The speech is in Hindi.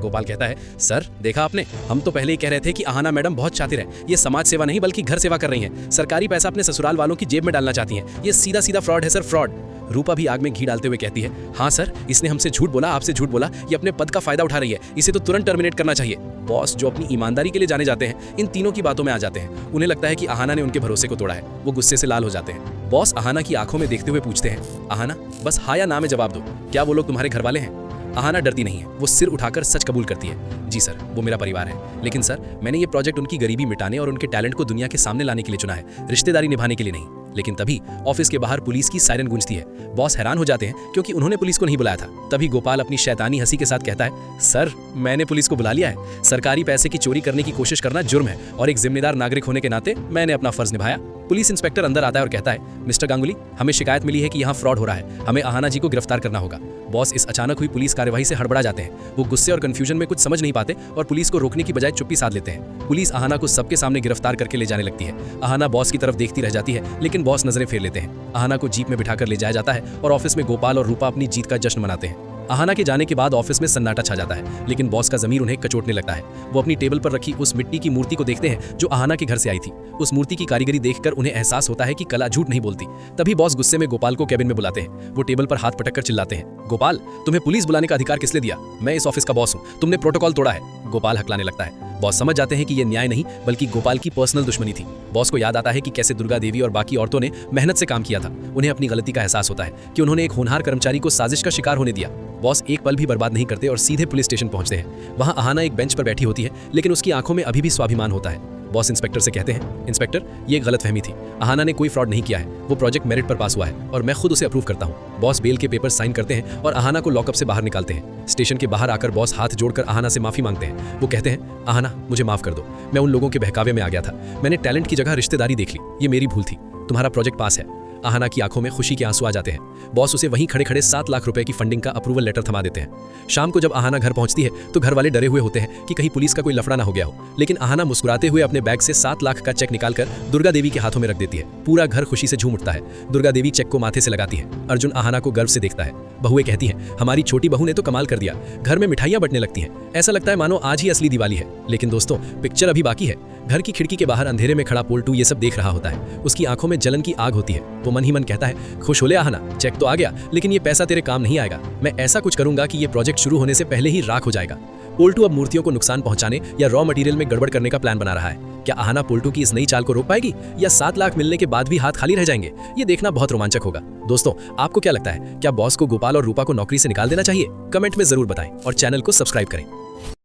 गोपाल कहता है, सर देखा आपने, हम तो पहले ही कह रहे थे कि आहाना मैडम बहुत शातिर है, ये समाज सेवा नहीं बल्कि घर सेवा कर रही हैं, सरकारी पैसा अपने ससुराल वालों की जेब में डालना चाहती हैं, ये सीधा सीधा फ्रॉड है सर, फ्रॉड। रूपा भी आग में घी डालते हुए कहती है, हाँ सर, इसने हमसे झूठ बोला, आपसे झूठ बोला, ये अपने पद का फायदा उठा रही है, इसे तो तुरंत टर्मिनेट करना चाहिए। बॉस जो अपनी ईमानदारी के लिए जाने जाते हैं, इन तीनों की बातों में आ जाते हैं। उन्हें लगता है कि आहाना ने उनके भरोसे को तोड़ा है। वो गुस्से से लाल हो जाते हैं। बॉस आहाना की आंखों में देखते हुए पूछते हैं, आहाना बस हाँ या ना में जवाब दो, क्या वो लोग तुम्हारे घर वाले हैं? आहाना डरती नहीं है, वो सिर उठाकर सच कबूल करती है, जी सर, वो मेरा परिवार है, लेकिन सर मैंने ये प्रोजेक्ट उनकी गरीबी मिटाने और उनके टैलेंट को दुनिया के सामने लाने के लिए चुना है, रिश्तेदारी निभाने के लिए नहीं। लेकिन तभी ऑफिस के बाहर पुलिस की सायरन गूंजती है। बॉस हैरान हो जाते हैं क्योंकि उन्होंने पुलिस को नहीं बुलाया था। तभी गोपाल अपनी शैतानी हंसी के साथ कहता है, सर मैंने पुलिस को बुला लिया है, सरकारी पैसे की चोरी करने की कोशिश करना जुर्म है और एक जिम्मेदार नागरिक होने के नाते मैंने अपना फर्ज निभाया। पुलिस इंस्पेक्टर अंदर आता है और कहता है, मिस्टर गांगुली, हमें शिकायत मिली है कि यहाँ फ्रॉड हो रहा है, हमें आहाना जी को गिरफ्तार करना होगा। बॉस इस अचानक हुई पुलिस कार्यवाही से हड़बड़ा जाते हैं। वो गुस्से और कंफ्यूजन में कुछ समझ नहीं पाते और पुलिस को रोकने की बजाय चुप्पी साध लेते हैं। पुलिस आहाना को सबके सामने गिरफ्तार करके ले जाने लगती है। आहाना बॉस की तरफ देखती रह जाती है, लेकिन बॉस नजरें फेर लेते हैं। आहाना को जीप में बिठाकर ले जाया जाता है और ऑफिस में गोपाल और रूपा अपनी जीत का जश्न मनाते हैं। आहाना के जाने के बाद ऑफिस में सन्नाटा छा जाता है, लेकिन बॉस का ज़मीर उन्हें कचोटने लगता है। वो अपनी टेबल पर रखी उस मिट्टी की मूर्ति को देखते हैं जो आहाना के घर से आई थी। उस मूर्ति की कारीगरी देखकर उन्हें एहसास होता है कि कला झूठ नहीं बोलती। तभी बॉस गुस्से में गोपाल को कैबिन में बुलाते हैं। वो टेबल पर हाथ पटक कर चिल्लाते हैं, गोपाल, तुम्हें पुलिस बुलाने का अधिकार किसने दिया? मैं इस ऑफिस का बॉस हूँ, तुमने प्रोटोकॉल तोड़ा है। गोपाल हकलाने लगता है। बॉस समझ जाते हैं कि ये न्याय नहीं बल्कि गोपाल की पर्सनल दुश्मनी थी। बॉस को याद आता है कि कैसे दुर्गा देवी और बाकी औरतों ने मेहनत से काम किया था। उन्हें अपनी गलती का एहसास होता है कि उन्होंने एक होनहार कर्मचारी को साजिश का शिकार होने दिया। बॉस एक पल भी बर्बाद नहीं करते और सीधे पुलिस स्टेशन पहुंचते हैं। वहां आहाना एक बेंच पर बैठी होती है, लेकिन उसकी आंखों में अभी भी स्वाभिमान होता है। बॉस इंस्पेक्टर से कहते हैं, इंस्पेक्टर, ये गलतफहमी थी, आहाना ने कोई फ्रॉड नहीं किया है, वो प्रोजेक्ट मेरिट पर पास हुआ है और मैं खुद उसे अप्रूव करता हूँ। बॉस बेल के पेपर साइन करते हैं और आहाना को लॉकअप से बाहर निकालते हैं। स्टेशन के बाहर आकर बॉस हाथ जोड़कर आहाना से माफी मांगते हैं। वो कहते हैं, आहाना मुझे माफ कर दो, मैं उन लोगों के बहकावे में आ गया था, मैंने टैलेंट की जगह रिश्तेदारी देख ली, ये मेरी भूल थी, तुम्हारा प्रोजेक्ट पास है। आहाना की आंखों में खुशी के आंसू आ जाते हैं। बॉस उसे वहीं खड़े खड़े 7 लाख रुपए की फंडिंग का अप्रूवल लेटर थमा देते हैं। शाम को जब आहाना घर पहुंचती है तो घर वाले डरे हुए होते हैं कि कहीं पुलिस का कोई लफड़ा ना हो गया हो, लेकिन आहाना मुस्कुराते हुए अपने बैग से 7 लाख का चेक निकालकर दुर्गा देवी के हाथों में रख देती है। पूरा घर खुशी से झूम उठता है। दुर्गा देवी चेक को माथे से लगाती है। अर्जुन आहाना को गर्व से देखता है। बहुएं कहती हैं, हमारी छोटी बहू ने तो कमाल कर दिया, घर में मिठाइयां बंटने लगती हैं, ऐसा लगता है मानो आज ही असली दिवाली है। लेकिन दोस्तों, पिक्चर अभी बाकी है। घर की खिड़की के बाहर अंधेरे में खड़ा पोल्टू ये सब देख रहा होता है। उसकी आंखों में जलन की आग होती है। वो मन ही मन कहता है, खुश हो ले आहाना, चेक तो आ गया, लेकिन ये पैसा तेरे काम नहीं आएगा। मैं ऐसा कुछ करूंगा कि ये प्रोजेक्ट शुरू होने से पहले ही राख हो जाएगा। पोल्टू अब मूर्तियों को नुकसान पहुंचाने या रॉ मटेरियल में गड़बड़ करने का प्लान बना रहा है। क्या आहाना पोल्टू की इस नई चाल को रोक पाएगी या 7 लाख मिलने के बाद भी हाथ खाली रह जाएंगे? ये देखना बहुत रोमांचक होगा। दोस्तों, आपको क्या लगता है, क्या बॉस को गोपाल और रूपा को नौकरी से निकाल देना चाहिए? कमेंट में जरूर बताएं और चैनल को सब्सक्राइब करें।